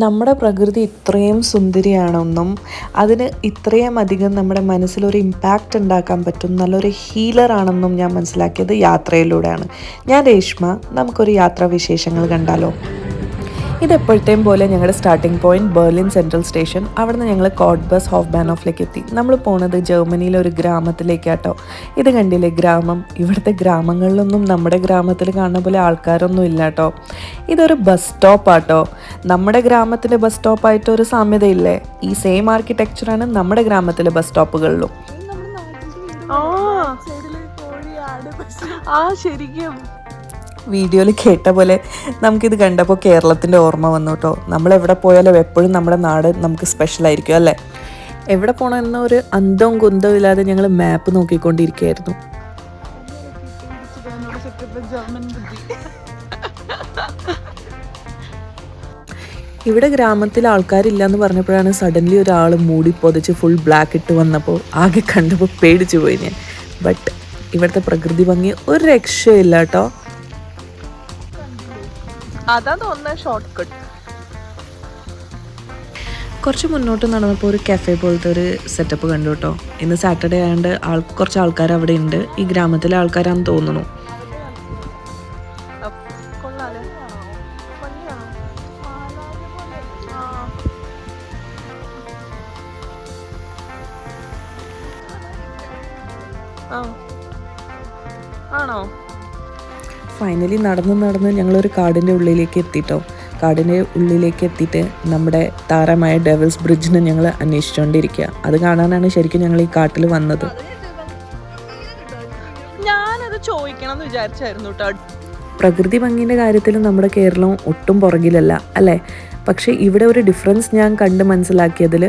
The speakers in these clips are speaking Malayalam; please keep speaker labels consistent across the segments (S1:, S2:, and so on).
S1: നമ്മുടെ പ്രകൃതി ഇത്രയും സുന്ദരിയാണെന്നും അതിന് ഇത്രയും അധികം നമ്മുടെ മനസ്സിലൊരു ഇമ്പാക്റ്റ് ഉണ്ടാക്കാൻ പറ്റും നല്ലൊരു ഹീലറാണെന്നും ഞാൻ മനസ്സിലാക്കിയത് യാത്രയിലൂടെയാണ്. ഞാൻ രേഷ്മ. നമുക്കൊരു യാത്രാ വിശേഷങ്ങൾ കണ്ടാലോ? ഇതെപ്പോഴത്തെയും പോലെ ഞങ്ങളുടെ starting point Berlin central station. അവിടെ നിന്ന് ഞങ്ങൾ കോട്ട്ബസ് ഹോഫ്ബാനോഫിലേക്ക് എത്തി. നമ്മൾ പോണത് ജർമ്മനിയിലെ ഒരു ഗ്രാമത്തിലേക്കാട്ടോ. ഇത് കണ്ടില്ലേ ഗ്രാമം? ഇവിടുത്തെ ഗ്രാമങ്ങളിലൊന്നും നമ്മുടെ ഗ്രാമത്തിൽ കാണുന്ന പോലെ ആൾക്കാരൊന്നും ഇല്ല കേട്ടോ. ഇതൊരു ബസ് സ്റ്റോപ്പാട്ടോ. നമ്മുടെ ഗ്രാമത്തിലെ ബസ് സ്റ്റോപ്പായിട്ട് ഒരു സാമ്യതയില്ലേ? ഈ സെയിം ആർക്കിടെക്ചറാണ് നമ്മുടെ ഗ്രാമത്തിലെ ബസ് സ്റ്റോപ്പുകളിലും. ശരിക്കും വീഡിയോയിൽ കേട്ട പോലെ നമുക്കിത് കണ്ടപ്പോൾ കേരളത്തിൻ്റെ ഓർമ്മ വന്നു കേട്ടോ. നമ്മളെവിടെ പോയാലും എപ്പോഴും നമ്മുടെ നാട് നമുക്ക് സ്പെഷ്യലായിരിക്കും അല്ലേ? എവിടെ പോകണമെന്ന ഒരു അന്തവും കുന്തവും ഇല്ലാതെ ഞങ്ങൾ മാപ്പ് നോക്കിക്കൊണ്ടിരിക്കുകയായിരുന്നു. ഇവിടെ ഗ്രാമത്തിൽ ആൾക്കാരില്ലയെന്ന് പറഞ്ഞപ്പോഴാണ് സഡൻലി ഒരാൾ മൂടി പൊതിച്ച് ഫുൾ ബ്ലാക്ക് ഇട്ട് വന്നപ്പോൾ ആകെ കണ്ടപ്പോൾ പേടിച്ചു പോയി ഞാൻ. ബട്ട് ഇവിടുത്തെ പ്രകൃതി ഭംഗി ഒരു രക്ഷയില്ല കേട്ടോ. അതാ തോന്നുന്ന ഷോർട്ട് കട്ട്. കുറച്ച് മുന്നോട്ട് നടന്നപ്പോൾ ഒരു കഫേ പോലത്തെ ഒരു സെറ്റപ്പ് കണ്ടു കേട്ടോ. ഇന്ന് സാറ്റർഡേ ആയതുകൊണ്ട് കുറച്ച് ആൾക്കാർ അവിടെ ഉണ്ട്. ഈ ഗ്രാമത്തിലെ ആൾക്കാരാണെന്ന് തോന്നുന്നു. ആണോ? ഫൈനലി നടന്ന് ഞങ്ങളൊരു കാടിൻ്റെ ഉള്ളിലേക്ക് എത്തിയിട്ടോ. കാടിൻ്റെ ഉള്ളിലേക്ക് എത്തിയിട്ട് നമ്മുടെ താരമായ ഡെവിൾസ് ബ്രിഡ്ജിന് ഞങ്ങൾ അന്വേഷിച്ചുകൊണ്ടിരിക്കുക. അത് കാണാനാണ് ശരിക്കും ഞങ്ങൾ ഈ കാട്ടിൽ വന്നത്. ഞാനത് ചോദിക്കണം എന്ന് വിചാരിച്ചായിരുന്നു കേട്ടോ. പ്രകൃതി ഭംഗിൻ്റെ കാര്യത്തിൽ നമ്മുടെ കേരളം ഒട്ടും പുറകിലല്ല അല്ലേ? പക്ഷേ ഇവിടെ ഒരു ഡിഫറൻസ് ഞാൻ കണ്ട് മനസ്സിലാക്കിയതിൽ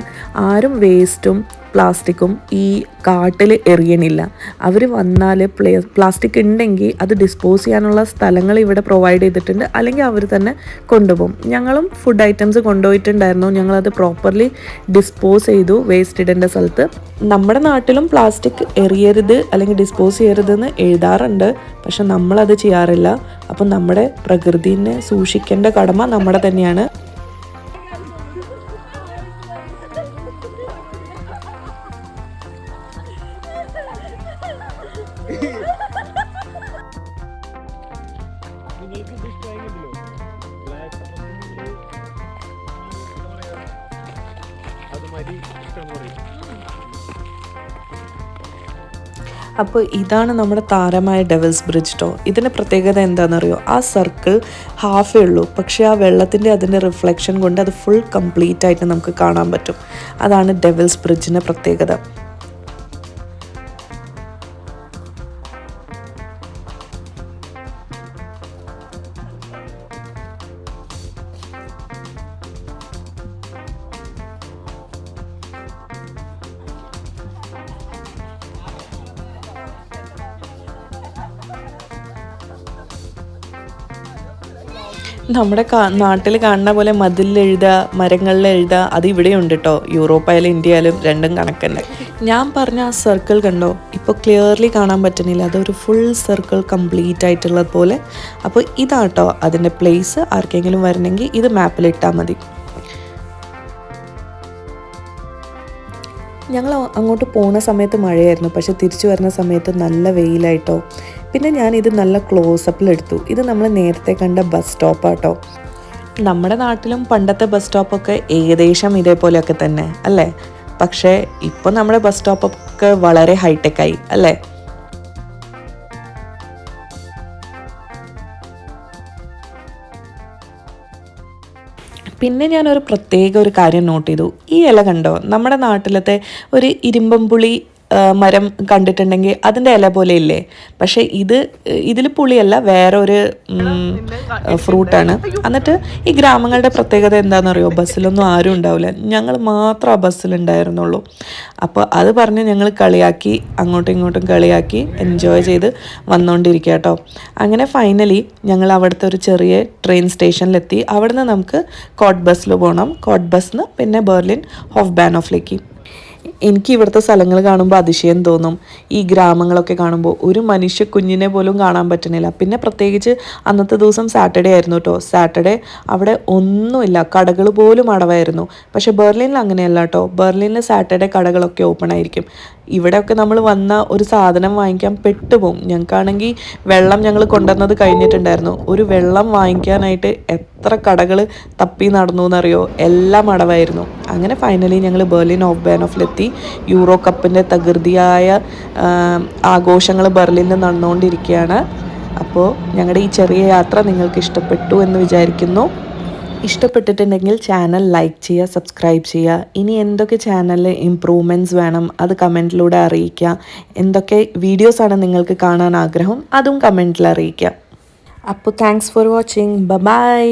S1: ആരും വേസ്റ്റും പ്ലാസ്റ്റിക്കും ഈ കാട്ടിൽ എറിയണില്ല. അവർ വന്നാൽ പ്ലാസ്റ്റിക് ഉണ്ടെങ്കിൽ അത് ഡിസ്പോസ് ചെയ്യാനുള്ള സ്ഥലങ്ങൾ ഇവിടെ പ്രൊവൈഡ് ചെയ്തിട്ടുണ്ട്, അല്ലെങ്കിൽ അവർ തന്നെ കൊണ്ടുപോകും. ഞങ്ങളും ഫുഡ് ഐറ്റംസ് കൊണ്ടുപോയിട്ടുണ്ടായിരുന്നു. ഞങ്ങളത് പ്രോപ്പർലി ഡിസ്പോസ് ചെയ്തു വേസ്റ്റ് ഇടേണ്ട സ്ഥലത്ത്. നമ്മുടെ നാട്ടിലും പ്ലാസ്റ്റിക് എറിയരുത് അല്ലെങ്കിൽ ഡിസ്പോസ് ചെയ്യരുതെന്ന് എഴുതാറുണ്ട്, പക്ഷെ നമ്മളത് ചെയ്യാറില്ല. അപ്പം നമ്മുടെ പ്രകൃതിനെ സൂക്ഷിക്കേണ്ട കടമ നമ്മുടെ തന്നെയാണ്. അപ്പോൾ ഇതാണ് നമ്മുടെ താരമായ ഡെവിൾസ് ബ്രിഡ്ജ് കേട്ടോ. ഇതിൻ്റെ പ്രത്യേകത എന്താണെന്നറിയോ? ആ സർക്കിൾ ഹാഫേ ഉള്ളൂ, പക്ഷേ ആ വെള്ളത്തിൻ്റെ അതിൻ്റെ റിഫ്ലക്ഷൻ കൊണ്ട് അത് ഫുൾ കംപ്ലീറ്റ് ആയിട്ട് നമുക്ക് കാണാൻ പറ്റും. അതാണ് ഡെവിൾസ് ബ്രിഡ്ജിൻ്റെ പ്രത്യേകത. നമ്മുടെ നാട്ടിൽ കാണുന്ന പോലെ മതിലിൽ എഴുതുക, മരങ്ങളിൽ എഴുതുക, അത് ഇവിടെ ഉണ്ട് കേട്ടോ. യൂറോപ്പായാലും ഇന്ത്യയായാലും രണ്ടും കണക്കന്നെ. ഞാൻ പറഞ്ഞ ആ സർക്കിൾ കണ്ടോ? ഇപ്പോൾ ക്ലിയർലി കാണാൻ പറ്റുന്നില്ല. അതൊരു ഫുൾ സർക്കിൾ കംപ്ലീറ്റ് ആയിട്ടുള്ളത് പോലെ. അപ്പോൾ ഇതാട്ടോ അതിൻ്റെ പ്ലേസ്. ആർക്കെങ്കിലും വരണമെങ്കിൽ ഇത് മാപ്പിലിട്ടാൽ മതി. ഞങ്ങൾ അങ്ങോട്ട് പോകുന്ന സമയത്ത് മഴയായിരുന്നു, പക്ഷെ തിരിച്ചു വരുന്ന സമയത്ത് നല്ല വെയിലായിട്ടോ. പിന്നെ ഞാനിത് നല്ല ക്ലോസപ്പിലെടുത്തു. ഇത് നമ്മൾ നേരത്തെ കണ്ട ബസ് സ്റ്റോപ്പാട്ടോ. നമ്മുടെ നാട്ടിലും പണ്ടത്തെ ബസ് സ്റ്റോപ്പൊക്കെ ഏകദേശം ഇതേപോലെയൊക്കെ തന്നെ അല്ലേ? പക്ഷേ ഇപ്പോൾ നമ്മുടെ ബസ് സ്റ്റോപ്പൊക്കെ വളരെ ഹൈടെക്കായി അല്ലേ? പിന്നെ ഞാനൊരു പ്രത്യേക ഒരു കാര്യം നോട്ട് ചെയ്തു. ഈ ഇല കണ്ടോ? നമ്മുടെ നാട്ടിലത്തെ ഒരു ഇരുമ്പമ്പുളി മരം കണ്ടിട്ടുണ്ടെങ്കിൽ അതിൻ്റെ ഇല പോലെ ഇല്ലേ? പക്ഷേ ഇതിൽ പുളിയല്ല, വേറെ ഒരു ഫ്രൂട്ടാണ്. എന്നിട്ട് ഈ ഗ്രാമങ്ങളുടെ പ്രത്യേകത എന്താണെന്നറിയോ? ബസ്സിലൊന്നും ആരും ഉണ്ടാവില്ല, ഞങ്ങൾ മാത്രം ആ ബസ്സിലുണ്ടായിരുന്നുള്ളൂ. അപ്പോൾ അത് പറഞ്ഞ് ഞങ്ങൾ കളിയാക്കി, അങ്ങോട്ടും ഇങ്ങോട്ടും കളിയാക്കി എൻജോയ് ചെയ്ത് വന്നുകൊണ്ടിരിക്കുക കേട്ടോ. അങ്ങനെ ഫൈനലി ഞങ്ങൾ അവിടുത്തെ ഒരു ചെറിയ ട്രെയിൻ സ്റ്റേഷനിലെത്തി. അവിടുന്ന് നമുക്ക് കോട്ട്ബസ്സിൽ പോകണം. കോട്ട്ബസ്സിന് പിന്നെ ബെർലിൻ ഹോഫ്ബാനോഫിലേക്ക്. എനിക്ക് ഇവിടുത്തെ സ്ഥലങ്ങൾ കാണുമ്പോൾ അതിശയം തോന്നും. ഈ ഗ്രാമങ്ങളൊക്കെ കാണുമ്പോൾ ഒരു മനുഷ്യ കുഞ്ഞിനെ പോലും കാണാൻ പറ്റുന്നില്ല. പിന്നെ പ്രത്യേകിച്ച് അന്നത്തെ ദിവസം സാറ്റർഡേ ആയിരുന്നു കേട്ടോ. സാറ്റർഡേ അവിടെ ഒന്നുമില്ല, കടകൾ പോലും അടവായിരുന്നു. പക്ഷേ ബെർലിനിൽ അങ്ങനെയല്ല കേട്ടോ. ബെർലിനിൽ സാറ്റർഡേ കടകളൊക്കെ ഓപ്പൺ ആയിരിക്കും. ഇവിടെയൊക്കെ നമ്മൾ വന്ന ഒരു സാധനം വാങ്ങിക്കാൻ പെട്ടുപോകും. ഞങ്ങൾക്കാണെങ്കിൽ വെള്ളം ഞങ്ങൾ കൊണ്ടുവന്നത് കഴിഞ്ഞിട്ടുണ്ടായിരുന്നു. ഒരു വെള്ളം വാങ്ങിക്കാനായിട്ട് എത്ര കടകൾ തപ്പി നടന്നു എന്നറിയോ, എല്ലാം അടവായിരുന്നു. അങ്ങനെ ഫൈനലി ഞങ്ങൾ ബെർലിൻ ഓഫ് ബാനോഫിലെത്തി. യൂറോ കപ്പിൻ്റെ തകൃതിയായ ആഘോഷങ്ങൾ ബെർലിനിൽ നടന്നുകൊണ്ടിരിക്കുകയാണ്. അപ്പോൾ ഞങ്ങളുടെ ഈ ചെറിയ യാത്ര നിങ്ങൾക്ക് ഇഷ്ടപ്പെട്ടു എന്ന് വിചാരിക്കുന്നു. ഇഷ്ടപ്പെട്ടിട്ടുണ്ടെങ്കിൽ ചാനൽ ലൈക്ക് ചെയ്യുക, സബ്സ്ക്രൈബ് ചെയ്യുക. ഇനി എന്തൊക്കെ ചാനലിൽ ഇമ്പ്രൂവ്മെൻറ്റ്സ് വേണം അത് കമൻറ്റിലൂടെ അറിയിക്കുക. എന്തൊക്കെ വീഡിയോസാണ് നിങ്ങൾക്ക് കാണാൻ ആഗ്രഹം അതും കമൻറ്റിൽ അറിയിക്കുക. അപ്പോൾ താങ്ക്സ് ഫോർ വാച്ചിങ്. ബൈ.